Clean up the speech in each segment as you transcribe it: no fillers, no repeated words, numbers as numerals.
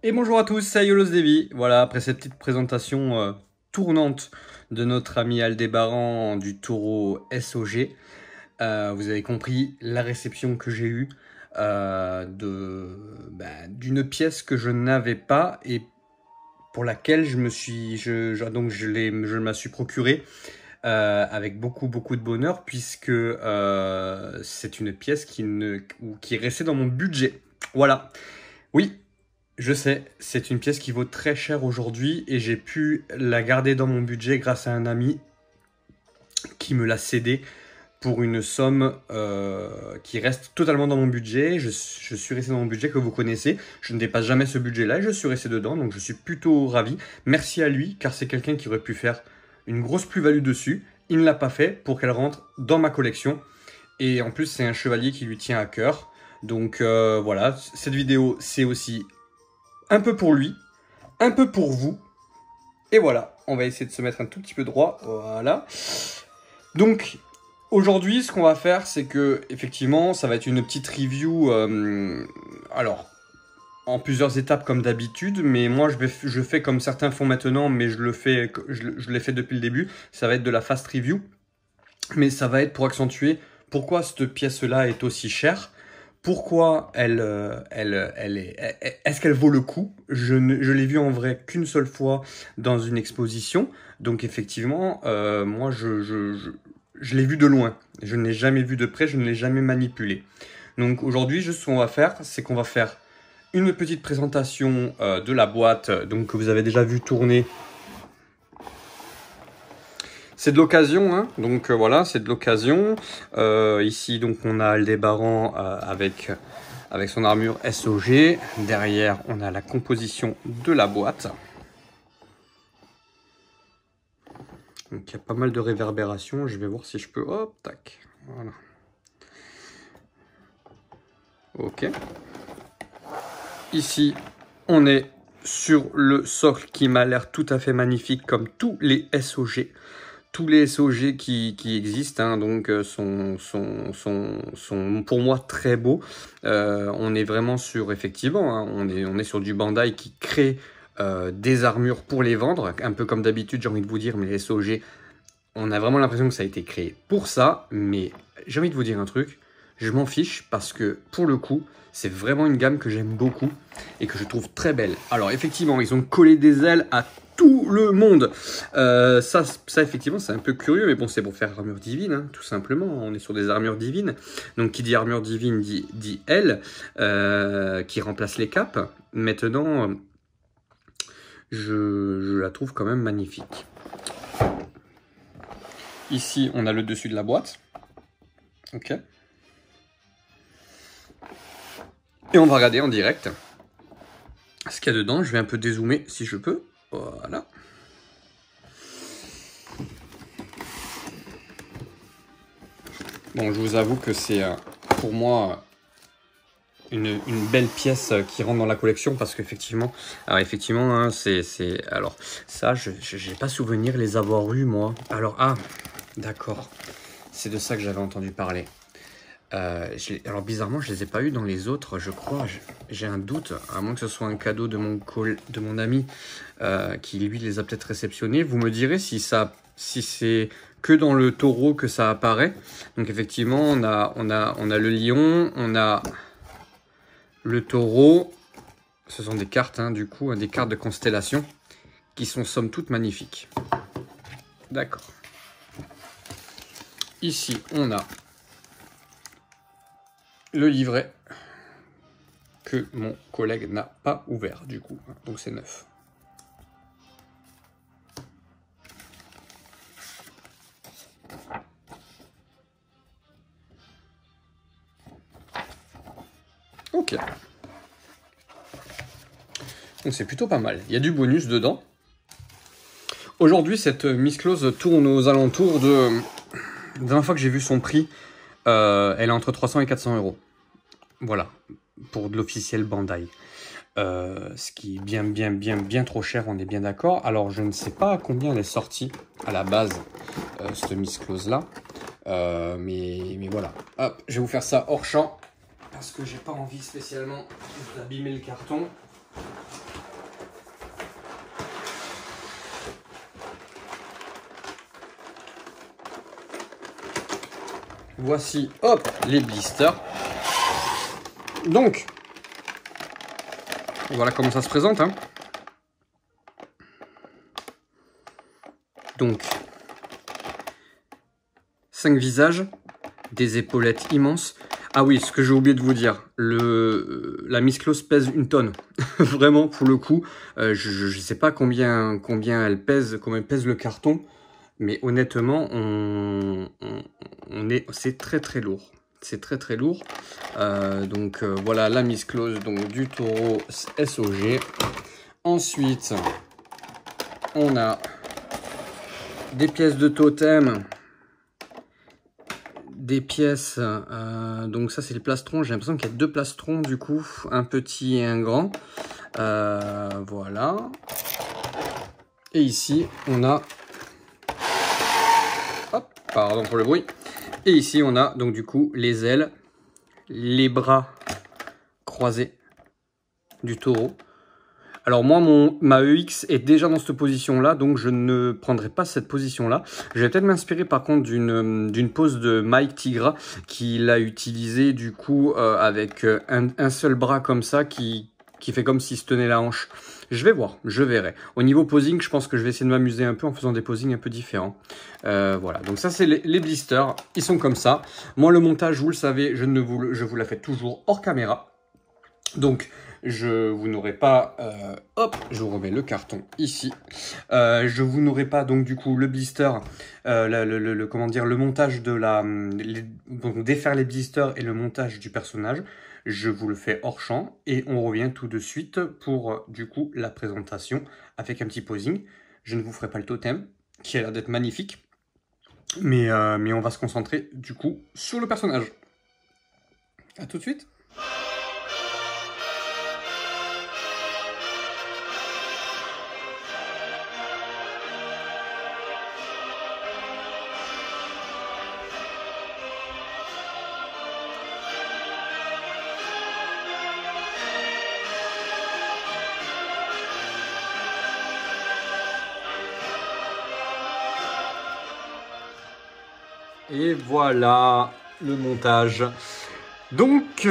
Et bonjour à tous, c'est Yolos Devi. Voilà, après cette petite présentation tournante de notre ami Aldébaran du taureau SOG, vous avez compris la réception que j'ai eue d'une pièce que je n'avais pas et pour laquelle je me suis, je me suis procuré avec beaucoup de bonheur puisque c'est une pièce qui est restée dans mon budget. Voilà. Oui, je sais, c'est une pièce qui vaut très cher aujourd'hui et j'ai pu la garder dans mon budget grâce à un ami qui me l'a cédé pour une somme qui reste totalement dans mon budget. Je suis resté dans mon budget que vous connaissez. Je ne dépasse jamais ce budget-là et je suis resté dedans, donc je suis plutôt ravi. Merci à lui, car c'est quelqu'un qui aurait pu faire une grosse plus-value dessus. Il ne l'a pas fait pour qu'elle rentre dans ma collection. Et en plus, c'est un chevalier qui lui tient à cœur. Donc voilà, cette vidéo, c'est aussi un peu pour lui, un peu pour vous. Et voilà, on va essayer de se mettre un tout petit peu droit. Voilà. Donc, aujourd'hui, ce qu'on va faire, c'est que, effectivement, ça va être une petite review, alors, en plusieurs étapes comme d'habitude, mais moi, je fais comme certains font maintenant, mais je l'ai fait depuis le début. Ça va être de la fast review, mais ça va être pour accentuer pourquoi cette pièce-là est aussi chère. Pourquoi est-ce qu'elle vaut le coup? Je l'ai vue en vrai qu'une seule fois dans une exposition. Donc effectivement, moi je l'ai vue de loin. Je ne l'ai jamais vue de près, je ne l'ai jamais manipulée. Donc aujourd'hui, juste ce qu'on va faire, c'est qu'on va faire une petite présentation de la boîte donc, que vous avez déjà vu tourner. C'est de l'occasion, hein. Donc voilà, c'est de l'occasion. Ici, donc, on a Aldébaran avec son armure SOG. Derrière, on a la composition de la boîte. Donc il y a pas mal de réverbération. Je vais voir si je peux... Hop, tac. Voilà. Ok. Ici, on est sur le socle qui m'a l'air tout à fait magnifique comme tous les SOG. Tous les SOG qui existent, hein, donc sont pour moi très beaux. On est vraiment sur, effectivement, hein, on est sur du Bandai qui crée des armures pour les vendre, un peu comme d'habitude, j'ai envie de vous dire, mais les SOG, on a vraiment l'impression que ça a été créé pour ça, mais j'ai envie de vous dire un truc, je m'en fiche parce que pour le coup, c'est vraiment une gamme que j'aime beaucoup et que je trouve très belle. Alors effectivement, ils ont collé des ailes à tout le monde. Ça effectivement, c'est un peu curieux, mais bon, c'est pour faire armure divine, hein, tout simplement. On est sur des armures divines. Donc qui dit armure divine dit aile, qui remplace les capes. Maintenant, je la trouve quand même magnifique. Ici, on a le dessus de la boîte. Ok. Et on va regarder en direct ce qu'il y a dedans. Je vais un peu dézoomer si je peux. Voilà. Bon, je vous avoue que c'est pour moi une belle pièce qui rentre dans la collection parce qu'effectivement, alors effectivement, hein, alors ça, je n'ai pas souvenir les avoir eus moi. Alors d'accord, c'est de ça que j'avais entendu parler. Alors bizarrement, je les ai pas eu dans les autres, je crois. J'ai un doute, à moins que ce soit un cadeau de mon ami qui lui les a peut-être réceptionnés. Vous me direz si c'est que dans le taureau que ça apparaît. Donc effectivement, on a le lion, on a le taureau. Ce sont des cartes, hein, du coup, des cartes de constellation qui sont somme toute magnifiques. D'accord. Ici, on a le livret que mon collègue n'a pas ouvert du coup, donc c'est neuf. Ok. Donc c'est plutôt pas mal. Il y a du bonus dedans. Aujourd'hui, cette misclose tourne aux alentours de... La dernière fois que j'ai vu son prix, elle est entre 300 et 400 euros. Voilà, pour de l'officiel Bandai. Ce qui est bien trop cher, on est bien d'accord. Alors, je ne sais pas à combien elle est sortie à la base, cette misclose là. Mais voilà. Hop, je vais vous faire ça hors champ. Parce que j'ai pas envie spécialement d'abîmer le carton. voici, hop, les blisters. Donc, voilà comment ça se présente. Hein. Donc, 5 visages, des épaulettes immenses. Ah oui, ce que j'ai oublié de vous dire, la Miss Claus pèse 1 tonne. Vraiment, pour le coup, je ne sais pas combien elle pèse, combien pèse le carton. Mais honnêtement, c'est très très lourd. C'est très très lourd. Donc voilà la Miss Claus donc, du taureau SOG. Ensuite, on a des pièces de totem. Des pièces, donc ça c'est le plastron. J'ai l'impression qu'il y a 2 plastrons du coup, un petit et un grand. Voilà. Et ici, on a... Hop, pardon pour le bruit. Et ici, on a donc du coup les ailes, les bras croisés du taureau. Alors moi, ma EX est déjà dans cette position-là, donc je ne prendrai pas cette position-là. Je vais peut-être m'inspirer par contre d'une pose de Mike Tigra, qui l'a utilisé du coup avec un seul bras comme ça, qui fait comme s'il se tenait la hanche. Je vais voir, je verrai. Au niveau posing, je pense que je vais essayer de m'amuser un peu en faisant des posings un peu différents. Voilà, donc ça c'est les blisters, ils sont comme ça. Moi le montage, vous le savez, je vous la fais toujours hors caméra. Donc vous n'aurez pas, hop, je vous remets le carton ici. Je vous n'aurai pas donc du coup le blister, comment dire, le montage de donc défaire les blisters et le montage du personnage. Je vous le fais hors champ et on revient tout de suite pour du coup la présentation avec un petit posing. Je ne vous ferai pas le totem qui a l'air d'être magnifique, mais on va se concentrer du coup sur le personnage. À tout de suite. Et voilà le montage. Donc,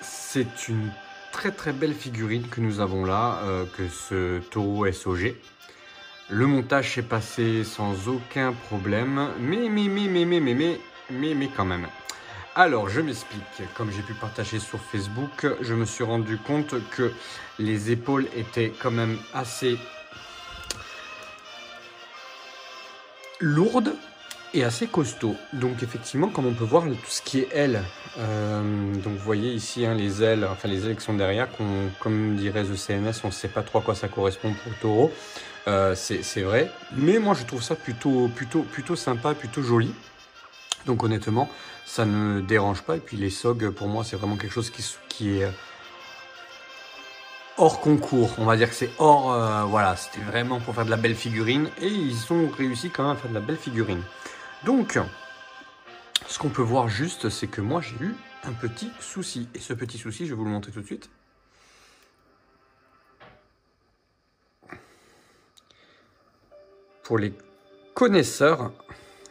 c'est une très très belle figurine que nous avons là, que ce taureau SOG. Le montage s'est passé sans aucun problème, mais quand même. Alors, je m'explique. Comme j'ai pu partager sur Facebook, je me suis rendu compte que les épaules étaient quand même assez lourdes et assez costaud. Donc effectivement, comme on peut voir, tout ce qui est ailes, donc vous voyez ici hein, les ailes qui sont derrière, comme dirait The CNS, on ne sait pas trop à quoi ça correspond pour le taureau, c'est vrai, mais moi je trouve ça plutôt sympa, plutôt joli. Donc honnêtement, ça ne dérange pas, et puis les SOG, pour moi, c'est vraiment quelque chose qui est hors concours, on va dire que c'est hors, voilà, c'était vraiment pour faire de la belle figurine, et ils ont réussi quand même à faire de la belle figurine. Donc, ce qu'on peut voir juste, c'est que moi j'ai eu un petit souci. Et ce petit souci, je vais vous le montrer tout de suite. Pour les connaisseurs,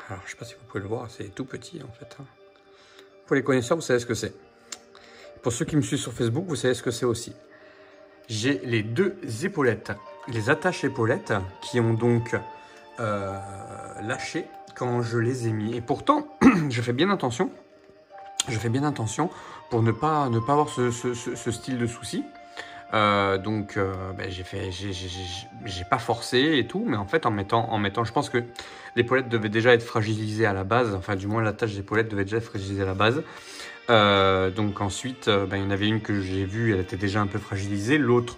alors je ne sais pas si vous pouvez le voir, c'est tout petit en fait. Pour les connaisseurs, vous savez ce que c'est. Pour ceux qui me suivent sur Facebook, vous savez ce que c'est aussi. J'ai les 2 épaulettes, les attaches épaulettes, qui ont donc lâché quand je les ai mis. Et pourtant, je fais bien attention. Pour ne pas avoir ce style de souci. Donc, j'ai pas forcé et tout, mais en fait, en mettant, je pense que l'épaulette devait déjà être fragilisée à la base. Enfin, du moins, l'attache d'épaulette devait déjà être fragilisée à la base. Donc ensuite, il y en avait une que j'ai vue, elle était déjà un peu fragilisée. L'autre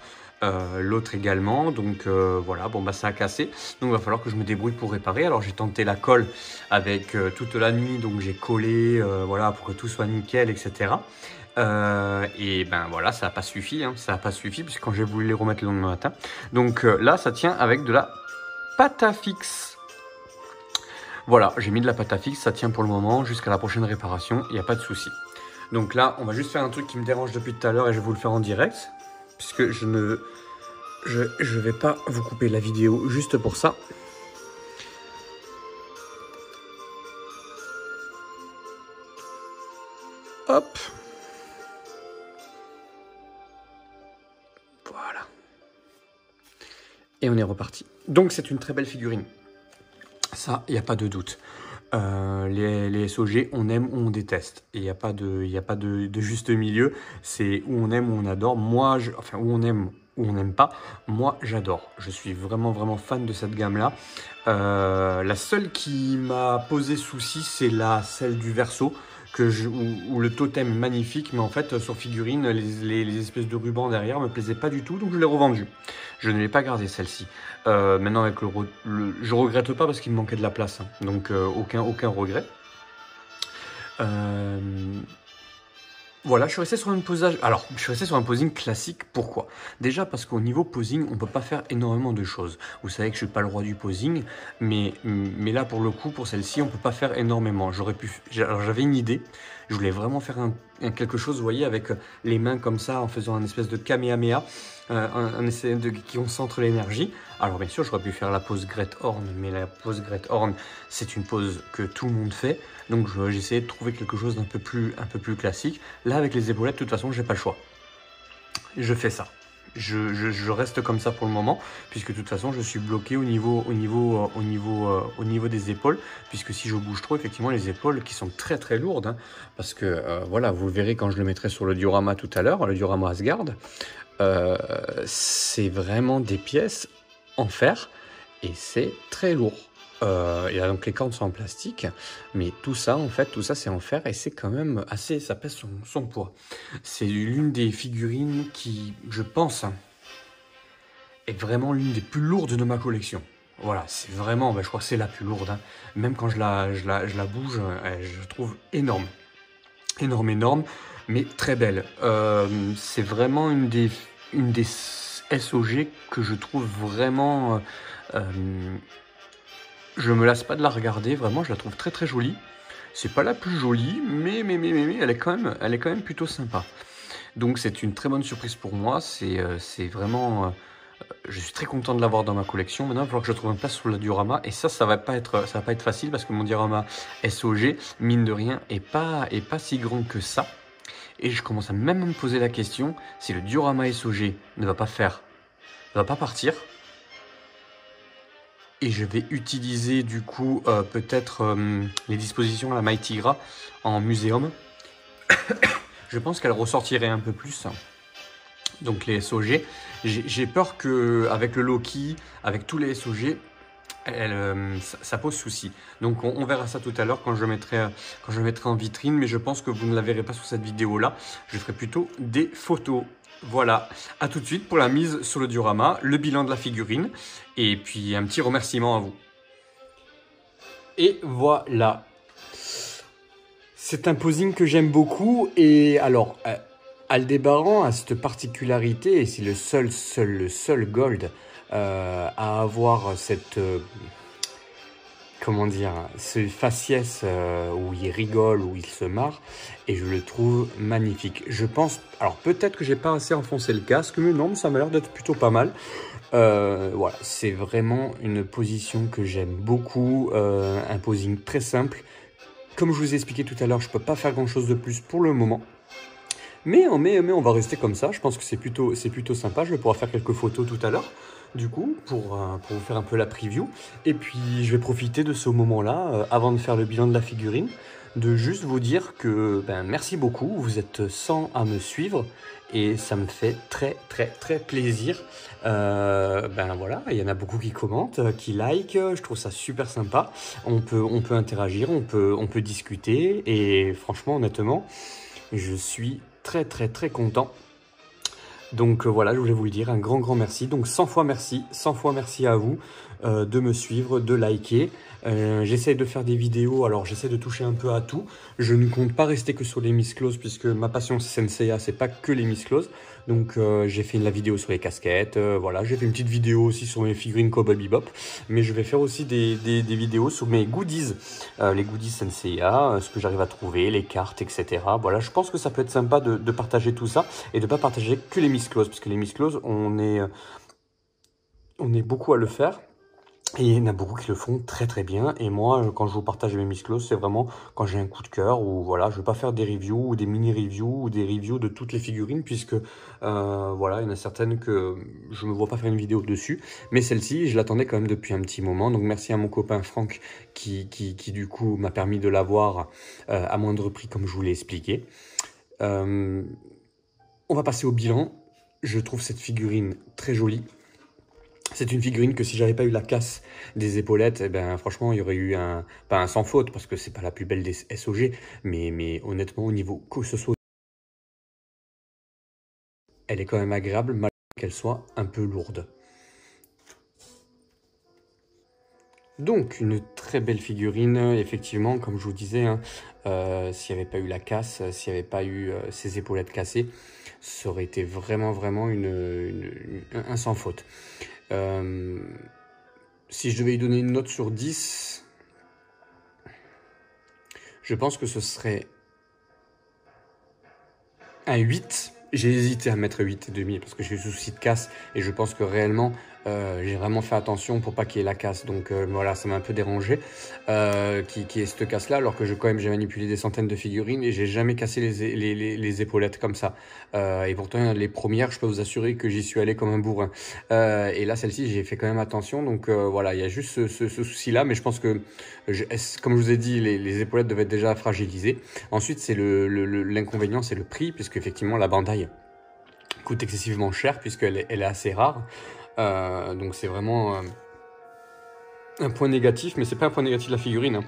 également, donc voilà, bon bah ça a cassé, donc il va falloir que je me débrouille pour réparer. Alors j'ai tenté la colle avec toute la nuit, donc j'ai collé, voilà, pour que tout soit nickel, etc. Et ben voilà, ça n'a pas suffi, hein, ça n'a pas suffi, puisque quand j'ai voulu les remettre le lendemain matin, donc là ça tient avec de la pâte à fixe. Voilà, j'ai mis de la pâte à fixe, ça tient pour le moment, jusqu'à la prochaine réparation, il n'y a pas de souci. Donc là, on va juste faire un truc qui me dérange depuis tout à l'heure et je vais vous le faire en direct, puisque je vais pas vous couper la vidéo juste pour ça. Hop. Voilà. Et on est reparti. Donc c'est une très belle figurine. Ça, il n'y a pas de doute. Les SOG, on aime ou on déteste. Il n'y a pas de juste milieu. C'est où on aime ou on adore. Moi, enfin, où on aime ou on n'aime pas. Moi, j'adore. Je suis vraiment, vraiment fan de cette gamme-là. La seule qui m'a posé souci, c'est celle du Verseau. Où le totem est magnifique, mais en fait sur figurine les espèces de rubans derrière me plaisaient pas du tout, donc je l'ai revendu. Je ne l'ai pas gardé celle-ci. Maintenant avec je regrette pas parce qu'il me manquait de la place, hein. Donc aucun regret. Voilà, je suis resté sur un posage. Alors, je suis resté sur un posing classique. Pourquoi? Déjà parce qu'au niveau posing, on peut pas faire énormément de choses. Vous savez que je suis pas le roi du posing, mais là pour le coup, pour celle-ci, on peut pas faire énormément. Alors j'avais une idée. Je voulais vraiment faire quelque chose, vous voyez, avec les mains comme ça, en faisant un espèce de kamehameha, un essai qui concentre l'énergie. Alors bien sûr, j'aurais pu faire la pose Great Horn, mais la pose Great Horn, c'est une pose que tout le monde fait. Donc j'ai essayé de trouver quelque chose d'un peu plus classique. Là, avec les épaulettes, de toute façon, j'ai pas le choix. Je fais ça. Je reste comme ça pour le moment, puisque de toute façon, je suis bloqué au niveau des épaules, puisque si je bouge trop, effectivement, les épaules qui sont très très lourdes, hein, parce que voilà, vous le verrez quand je le mettrai sur le diorama tout à l'heure, le diorama Asgard, c'est vraiment des pièces en fer et c'est très lourd. Il y a donc les cordes sont en plastique, mais tout ça en fait, tout ça c'est en fer et c'est quand même assez, ça pèse son poids. C'est l'une des figurines qui, je pense, est vraiment l'une des plus lourdes de ma collection. Voilà, c'est vraiment, je crois que c'est la plus lourde, hein. Même quand je la bouge, je trouve énorme. Énorme, mais très belle. C'est vraiment une des SOG que je trouve vraiment... je me lasse pas de la regarder, vraiment, je la trouve très très jolie. C'est pas la plus jolie, mais elle est quand même plutôt sympa. Donc c'est une très bonne surprise pour moi, c'est vraiment... je suis très content de l'avoir dans ma collection. Maintenant, il va falloir que je trouve une place sur le diorama. Et ça va pas être facile parce que mon diorama SOG, mine de rien, est pas si grand que ça. Et je commence à même me poser la question si le diorama SOG ne va pas partir. Et je vais utiliser du coup peut-être les dispositions à la Mightygra en muséum. Je pense qu'elle ressortirait un peu plus. Donc les SOG, j'ai peur qu'avec le Loki, avec tous les SOG, ça pose souci. Donc on verra ça tout à l'heure quand je le mettrai en vitrine, mais je pense que vous ne la verrez pas sur cette vidéo-là. Je ferai plutôt des photos. Voilà, à tout de suite pour la mise sur le diorama, le bilan de la figurine, et puis un petit remerciement à vous. Et voilà. C'est un posing que j'aime beaucoup, et alors... Aldébaran a cette particularité, et c'est le seul Gold à avoir cette, comment dire, ce faciès où il rigole, où il se marre, et je le trouve magnifique. Je pense, alors peut-être que j'ai pas assez enfoncé le casque, mais non, ça m'a l'air d'être plutôt pas mal. Voilà, c'est vraiment une position que j'aime beaucoup, un posing très simple. Comme je vous ai expliqué tout à l'heure, je peux pas faire grand chose de plus pour le moment. Mais on va rester comme ça, je pense que c'est plutôt sympa. Je vais pouvoir faire quelques photos tout à l'heure, du coup, pour vous faire un peu la preview. Et puis, je vais profiter de ce moment-là, avant de faire le bilan de la figurine, de juste vous dire que merci beaucoup, vous êtes 100 à me suivre, et ça me fait très plaisir. Voilà, il y en a beaucoup qui commentent, qui like, je trouve ça super sympa. On peut interagir, on peut discuter, et franchement, honnêtement, je suis très content. Donc voilà, je voulais vous le dire, un grand merci. Donc 100 fois merci à vous de me suivre, de liker. J'essaie de faire des vidéos, alors j'essaie de toucher un peu à tout. Je ne compte pas rester que sur les Miss Claus, puisque ma passion c'est Senseiya, c'est pas que les Miss Claus. Donc j'ai fait la vidéo sur les casquettes, voilà, j'ai fait une petite vidéo aussi sur mes figurines Cowboy Bebop. Mais je vais faire aussi des vidéos sur mes goodies, les goodies Senseiya, ce que j'arrive à trouver, les cartes, etc. Voilà, je pense que ça peut être sympa de partager tout ça, et de pas partager que les Miss Claus, parce que les Miss Claus, on est beaucoup à le faire. Et il y en a beaucoup qui le font très très bien. Et moi, quand je vous partage mes Misclos, c'est vraiment quand j'ai un coup de cœur ou voilà, je veux pas faire des reviews ou des mini-reviews ou des reviews de toutes les figurines puisque voilà, il y en a certaines que je ne me vois pas faire une vidéo dessus. Mais celle-ci, je l'attendais quand même depuis un petit moment. Donc merci à mon copain Franck qui du coup m'a permis de l'avoir à moindre prix comme je vous l'ai expliqué. On va passer au bilan. Je trouve cette figurine très jolie. C'est une figurine que si j'avais pas eu la casse des épaulettes, eh ben franchement, il y aurait eu pas un sans faute parce que c'est pas la plus belle des SOG, mais honnêtement au niveau que ce soit, elle est quand même agréable malgré qu'elle soit un peu lourde. Donc une très belle figurine, effectivement, comme je vous disais, hein, s'il n'y avait pas eu la casse, s'il n'y avait pas eu ces épaulettes cassées, ça aurait été vraiment un sans faute. Si je devais lui donner une note sur 10, je pense que ce serait un 8. J'ai hésité à mettre 8,5 parce que j'ai eu souci de casse et je pense que réellement j'ai vraiment fait attention pour pas qu'il y ait la casse. Donc voilà, ça m'a un peu dérangé qu'il y ait cette casse là alors que quand même j'ai manipulé des centaines de figurines et j'ai jamais cassé les épaulettes comme ça. Et pourtant les premières, je peux vous assurer que j'y suis allé comme un bourrin. Et là celle-ci j'ai fait quand même attention. Donc voilà, il y a juste ce souci là, mais je pense que comme je vous ai dit, les épaulettes devaient être déjà fragilisées. Ensuite, c'est l'inconvénient, c'est le prix, puisque effectivement la Bandai coûte excessivement cher, puisqu'elle est assez rare. Donc c'est vraiment un point négatif, mais c'est pas un point négatif de la figurine. Hein.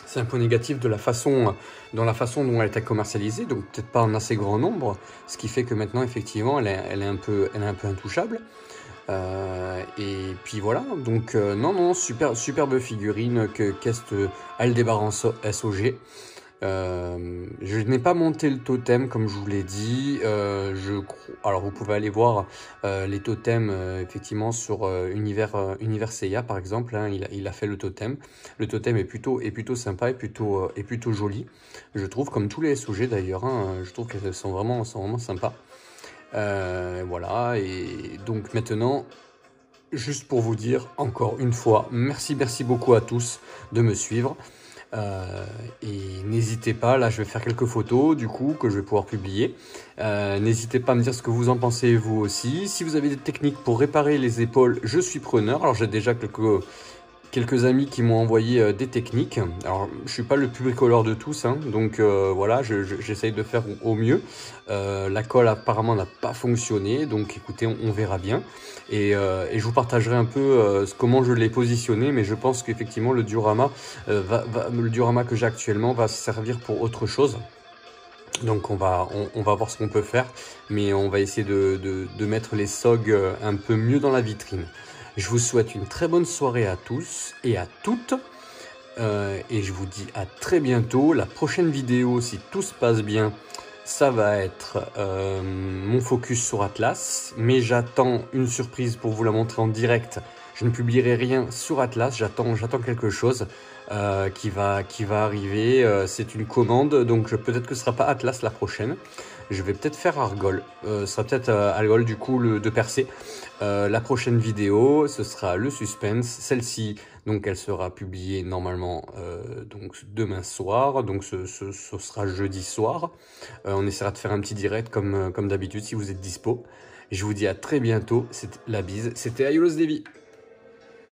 C'est un point négatif de la façon, dans la façon dont elle était commercialisée, donc peut-être pas en assez grand nombre, ce qui fait que maintenant, effectivement, elle est un peu intouchable. Et puis voilà, donc non, superbe figurine que qu'est Aldebaran SOG. Je n'ai pas monté le totem comme je vous l'ai dit. Alors vous pouvez aller voir les totems effectivement sur Univers Seiya par exemple. Hein, il a fait le totem. Le totem est plutôt sympa et plutôt joli. Je trouve comme tous les SOG d'ailleurs. Hein, je trouve qu'elles sont vraiment sympas. Voilà et donc maintenant. Juste pour vous dire, encore une fois, merci beaucoup à tous de me suivre. Et n'hésitez pas, là je vais faire quelques photos du coup que je vais pouvoir publier. N'hésitez pas à me dire ce que vous en pensez vous aussi. Si vous avez des techniques pour réparer les épaules, je suis preneur. Alors j'ai déjà quelques amis qui m'ont envoyé des techniques. Alors, je suis pas le plus bricoleur de tous, hein, donc voilà, j'essaye de faire au mieux. La colle apparemment n'a pas fonctionné, donc écoutez, on verra bien. Et je vous partagerai un peu comment je l'ai positionné, mais je pense qu'effectivement le diorama, le diorama que j'ai actuellement va servir pour autre chose. Donc on va voir ce qu'on peut faire, mais on va essayer de mettre les SOG un peu mieux dans la vitrine. Je vous souhaite une très bonne soirée à tous et à toutes. Et je vous dis à très bientôt. La prochaine vidéo, si tout se passe bien, ça va être mon focus sur Atlas. Mais j'attends une surprise pour vous la montrer en direct. Je ne publierai rien sur Atlas. J'attends quelque chose qui va arriver. C'est une commande, donc peut-être que ce ne sera pas Atlas la prochaine. Je vais peut-être faire Argol. Ça sera peut-être Argol du coup de percer. La prochaine vidéo, ce sera le suspense. Celle-ci, donc, elle sera publiée normalement donc demain soir. Donc, ce sera jeudi soir. On essaiera de faire un petit direct comme d'habitude si vous êtes dispo. Je vous dis à très bientôt. C'était la bise. C'était Ayolos Devi.